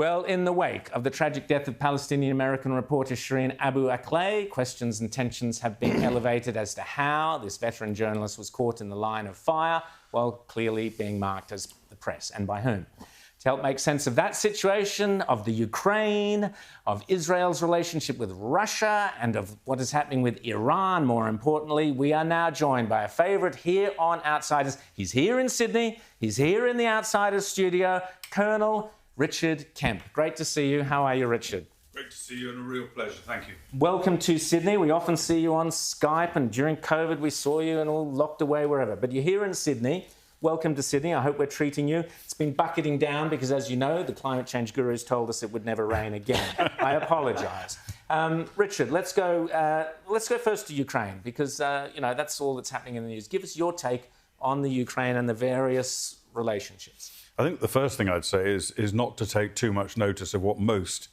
Well, in the wake of the tragic death of Palestinian-American reporter Shireen Abu Akleh, questions and tensions have been elevated as to how this veteran journalist was caught in the line of fire, while clearly being marked as the press, and by whom. To help make sense of that situation, of the Ukraine, of Israel's relationship with Russia, and of what is happening with Iran, more importantly, we are now joined by a favourite here on Outsiders. He's here in Sydney, he's here in the Outsiders studio, Colonel Richard Kemp. Great to see you. How are you, Richard? Great to see you and a real pleasure. Thank you. Welcome to Sydney. We often see you on Skype, and during COVID we saw you and all locked away wherever. But you're here in Sydney. Welcome to Sydney. I hope we're treating you. It's been bucketing down because, as you know, the climate change gurus told us it would never rain again. I apologise. Richard, let's go first to Ukraine because that's all that's happening in the news. Give us your take on the Ukraine and the various relationships. I think the first thing I'd say is not to take too much notice of what most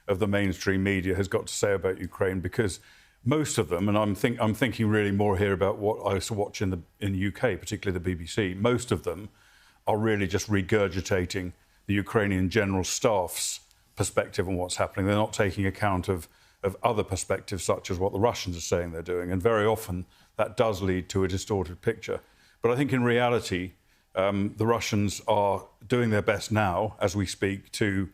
of the mainstream media has got to say about Ukraine, because most of them, and I'm thinking really more here about what I used to watch in the UK, particularly the BBC, most of them are really just regurgitating the Ukrainian General Staff's perspective on what's happening. They're not taking account of other perspectives, such as what the Russians are saying they're doing, and very often that does lead to a distorted picture. But I think in reality, the Russians are doing their best now, as we speak, to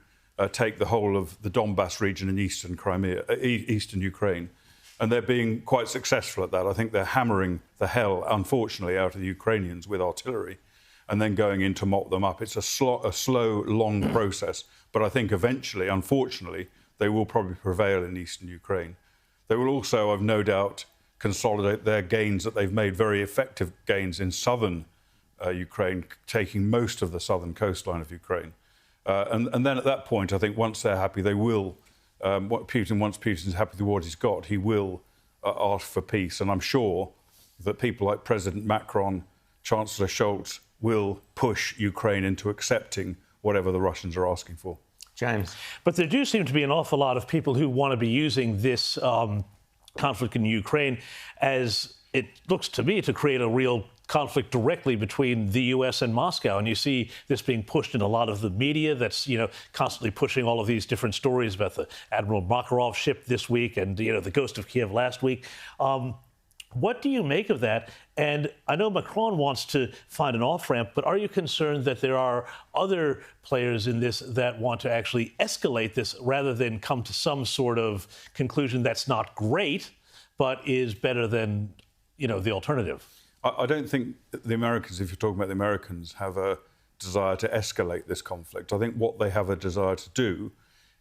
take the whole of the Donbass region in eastern Ukraine. And they're being quite successful at that. I think they're hammering the hell, unfortunately, out of the Ukrainians with artillery and then going in to mop them up. It's a slow, long process. But I think eventually, unfortunately, they will probably prevail in eastern Ukraine. They will also, I've no doubt, consolidate their gains that they've made, very effective gains in southern Ukraine, taking most of the southern coastline of Ukraine. And then at that point, I think once they're happy, they will, once Putin's happy with what he's got, he will ask for peace. And I'm sure that people like President Macron, Chancellor Scholz, will push Ukraine into accepting whatever the Russians are asking for. James. But there do seem to be an awful lot of people who want to be using this conflict in Ukraine as, it looks to me, to create a real conflict directly between the US and Moscow. And you see this being pushed in a lot of the media that's, constantly pushing all of these different stories about the Admiral Makarov ship this week and, the Ghost of Kiev last week. What do you make of that? And I know Macron wants to find an off-ramp, but are you concerned that there are other players in this that want to actually escalate this rather than come to some sort of conclusion that's not great, but is better than, the alternative? I don't think the Americans, if you're talking about the Americans, have a desire to escalate this conflict. I think what they have a desire to do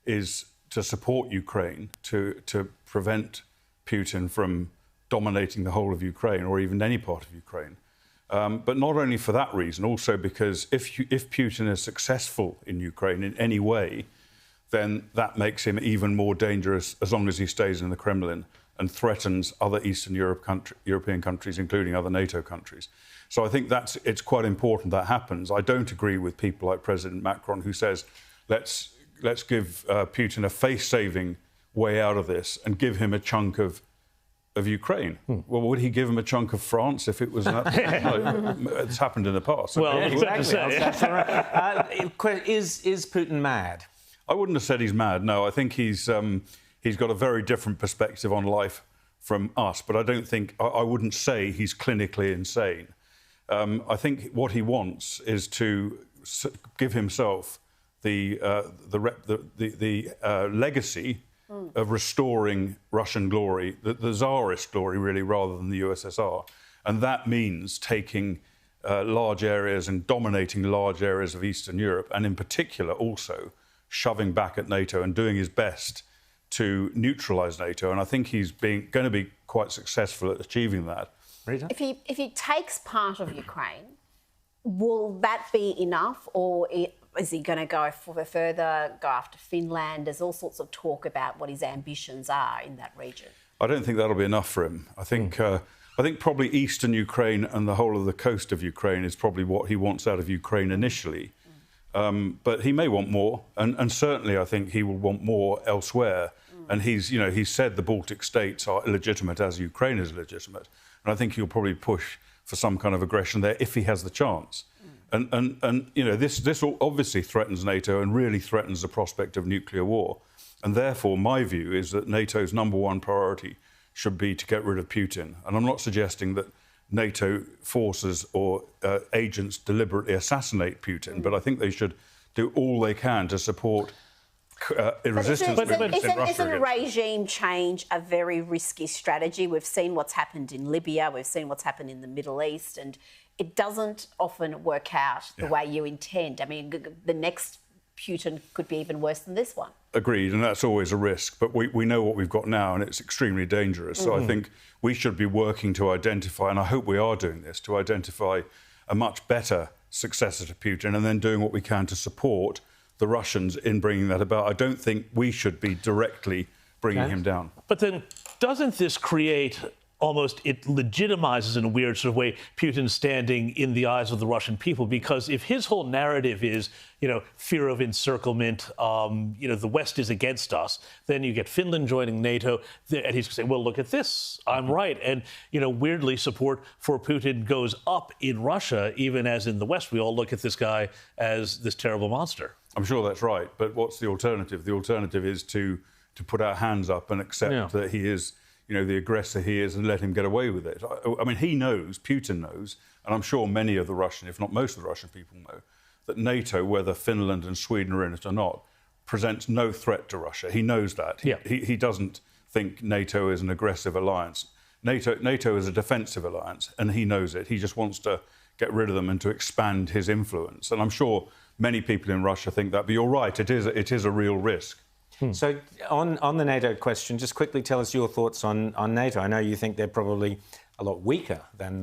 is to support Ukraine, to prevent Putin from dominating the whole of Ukraine or even any part of Ukraine. But not only for that reason, also because if Putin is successful in Ukraine in any way, then that makes him even more dangerous as long as he stays in the Kremlin and threatens other Eastern European countries, including other NATO countries. So I think it's quite important that happens. I don't agree with people like President Macron, who says, let's give Putin a face-saving way out of this and give him a chunk of Ukraine. Well, would he give him a chunk of France if it was that? No, it's happened in the past. Well, exactly. Is Putin mad? I wouldn't have said he's mad, no. I think he's got a very different perspective on life from us, but I wouldn't say he's clinically insane. I think what he wants is to give himself the legacy of restoring Russian glory, the Tsarist glory, really, rather than the USSR. And that means taking large areas and dominating large areas of Eastern Europe, and in particular also shoving back at NATO and doing his best to neutralise NATO, and I think he's going to be quite successful at achieving that. Rita? If he takes part of Ukraine, will that be enough, or is he going to go further, go after Finland? There's all sorts of talk about what his ambitions are in that region. I don't think that'll be enough for him. I think probably eastern Ukraine and the whole of the coast of Ukraine is probably what he wants out of Ukraine initially. But he may want more, and certainly I think he will want more elsewhere. And he's said the Baltic states are illegitimate as Ukraine is legitimate. And I think he'll probably push for some kind of aggression there if he has the chance. And you know, this obviously threatens NATO and really threatens the prospect of nuclear war. And therefore, my view is that NATO's #1 priority should be to get rid of Putin. And I'm not suggesting that NATO forces or agents deliberately assassinate Putin, but I think they should do all they can to support resistance movements in Russia. Isn't regime change a very risky strategy? We've seen what's happened in Libya, we've seen what's happened in the Middle East, and it doesn't often work out the way you intend. I mean, the next Putin could be even worse than this one. Agreed, and that's always a risk. But we know what we've got now, and it's extremely dangerous. So I think we should be working to identify, and I hope we are doing this, to identify a much better successor to Putin and then doing what we can to support the Russians in bringing that about. I don't think we should be directly bringing him down. But then doesn't this create almost, it legitimizes in a weird sort of way Putin's standing in the eyes of the Russian people? Because if his whole narrative is, you know, fear of encirclement, you know, the West is against us, then you get Finland joining NATO, and he's going to say, well, look at this, I'm right. And, you know, weirdly, support for Putin goes up in Russia, even as in the West, we all look at this guy as this terrible monster. I'm sure that's right, but what's the alternative? The alternative is to put our hands up and accept that he is, you know, the aggressor he is, and let him get away with it. I mean, he knows, Putin knows, and I'm sure many of the Russian, if not most of the Russian people know, that NATO, whether Finland and Sweden are in it or not, presents no threat to Russia. He knows that. He doesn't think NATO is an aggressive alliance. NATO is a defensive alliance, and he knows it. He just wants to get rid of them and to expand his influence. And I'm sure many people in Russia think that. But you're right, it is a real risk. So on the NATO question, just quickly tell us your thoughts on NATO. I know you think they're probably a lot weaker than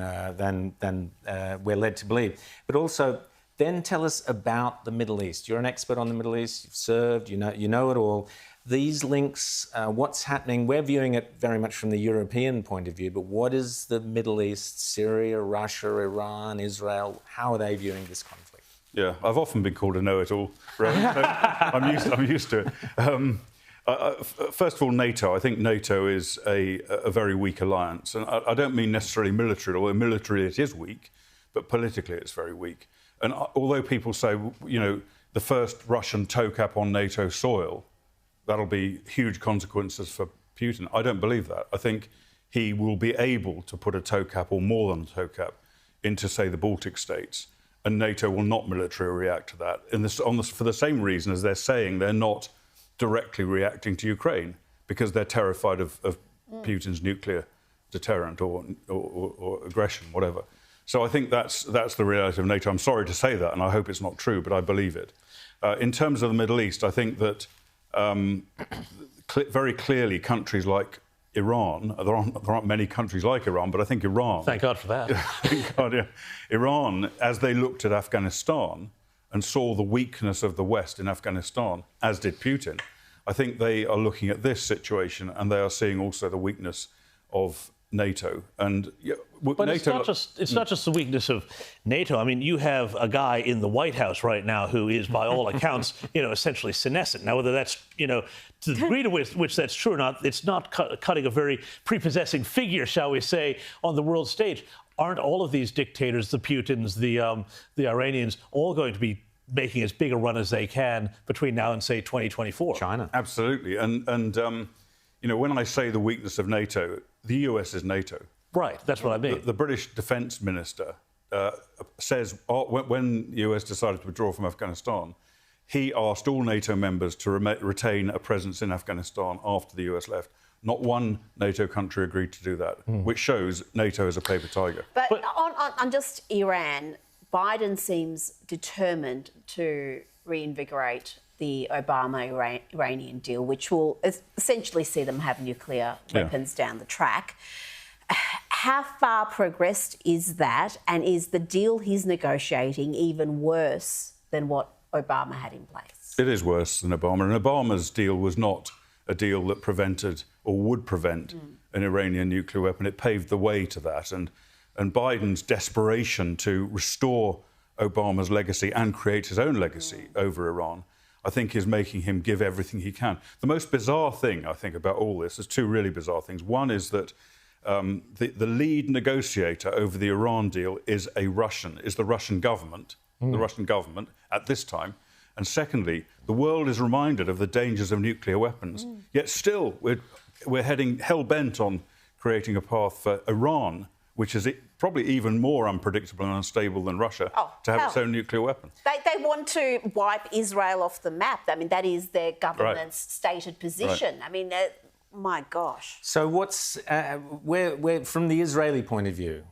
we're led to believe. But also, then tell us about the Middle East. You're an expert on the Middle East. You've served. You know it all. These links, what's happening? We're viewing it very much from the European point of view. But what is the Middle East? Syria, Russia, Iran, Israel? How are they viewing this conflict? Yeah, I've often been called a know-it-all, Ray. I'm used to it. First of all, NATO. I think NATO is a very weak alliance. And I don't mean necessarily military, although militarily it is weak, but politically it's very weak. And although people say, you know, the first Russian toe cap on NATO soil, that'll be huge consequences for Putin, I don't believe that. I think he will be able to put a toe cap, or more than a toe cap, into, say, the Baltic states. And NATO will not militarily react to that. For the same reason as they're saying they're not directly reacting to Ukraine, because they're terrified of Putin's nuclear deterrent or aggression, whatever. So I think that's the reality of NATO. I'm sorry to say that, and I hope it's not true, but I believe it. In terms of the Middle East, I think that very clearly countries like Iran, there aren't many countries like Iran, but I think Iran... Thank God for that. Thank God, yeah. Iran, as they looked at Afghanistan and saw the weakness of the West in Afghanistan, as did Putin, I think they are looking at this situation and they are seeing also the weakness of NATO. And but NATO, it's not just the weakness of NATO. I mean, you have a guy in the White House right now who is, by all accounts, you know, essentially senescent. Now, whether that's, you know, to the degree to which that's true or not, it's not cutting a very prepossessing figure, shall we say, on the world stage. Aren't all of these dictators, the Putins, the Iranians, all going to be making as big a run as they can between now and, say, 2024? China. Absolutely. And you know, when I say the weakness of NATO, the US is NATO. Right, that's what I mean. The British Defence Minister says when the US decided to withdraw from Afghanistan, he asked all NATO members to retain a presence in Afghanistan after the US left. Not one NATO country agreed to do that, which shows NATO is a paper tiger. But on just Iran, Biden seems determined to reinvigorate the Obama-Iranian deal, which will essentially see them have nuclear weapons down the track. How far progressed is that? And is the deal he's negotiating even worse than what Obama had in place? It is worse than Obama. And Obama's deal was not a deal that prevented or would prevent an Iranian nuclear weapon. It paved the way to that. And Biden's desperation to restore Obama's legacy and create his own legacy over Iran, I think, is making him give everything he can. The most bizarre thing, I think, about all this, there's two really bizarre things. One is that the lead negotiator over the Iran deal is the Russian government, the Russian government at this time. And secondly, the world is reminded of the dangers of nuclear weapons. Yet still, we're heading hell-bent on creating a path for Iran, which is probably even more unpredictable and unstable than Russia, to have its own nuclear weapon. They want to wipe Israel off the map. I mean, that is their government's stated position. Right. I mean, my gosh. So what's where from the Israeli point of view?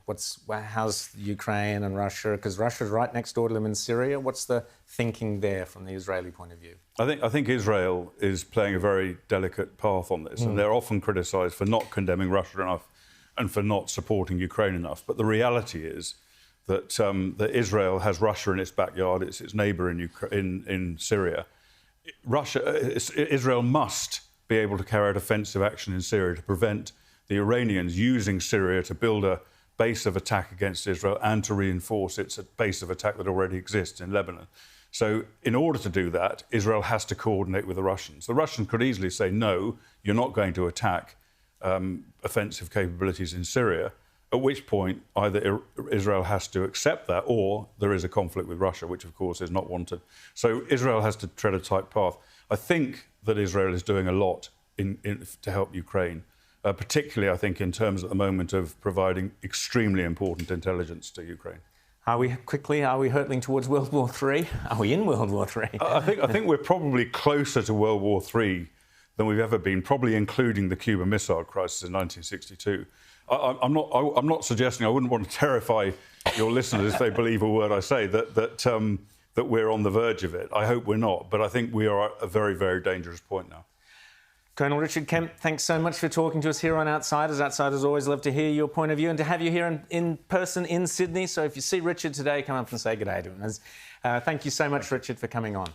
How's Ukraine and Russia? Because Russia's right next door to them in Syria. What's the thinking there from the Israeli point of view? I think Israel is playing a very delicate path on this, and they're often criticised for not condemning Russia enough and for not supporting Ukraine enough. But the reality is that that Israel has Russia in its backyard. It's its neighbour in Syria. Israel must be able to carry out offensive action in Syria to prevent the Iranians using Syria to build a base of attack against Israel and to reinforce its base of attack that already exists in Lebanon. So in order to do that, Israel has to coordinate with the Russians. The Russians could easily say, no, you're not going to attack offensive capabilities in Syria, at which point either Israel has to accept that or there is a conflict with Russia, which of course is not wanted. So Israel has to tread a tight path. I think that Israel is doing a lot to help Ukraine, particularly, I think, in terms at the moment of providing extremely important intelligence to Ukraine. Are we hurtling towards World War III? Are we in World War III? I think we're probably closer to World War III than we've ever been, probably including the Cuban Missile Crisis in 1962. I'm not suggesting, I wouldn't want to terrify your listeners if they believe a word I say, that we're on the verge of it. I hope we're not, but I think we are at a very, very dangerous point now. Colonel Richard Kemp, thanks so much for talking to us here on Outsiders. Outsiders always love to hear your point of view and to have you here in person in Sydney. So if you see Richard today, come up and say good day to him. Thank you so much, Richard, for coming on.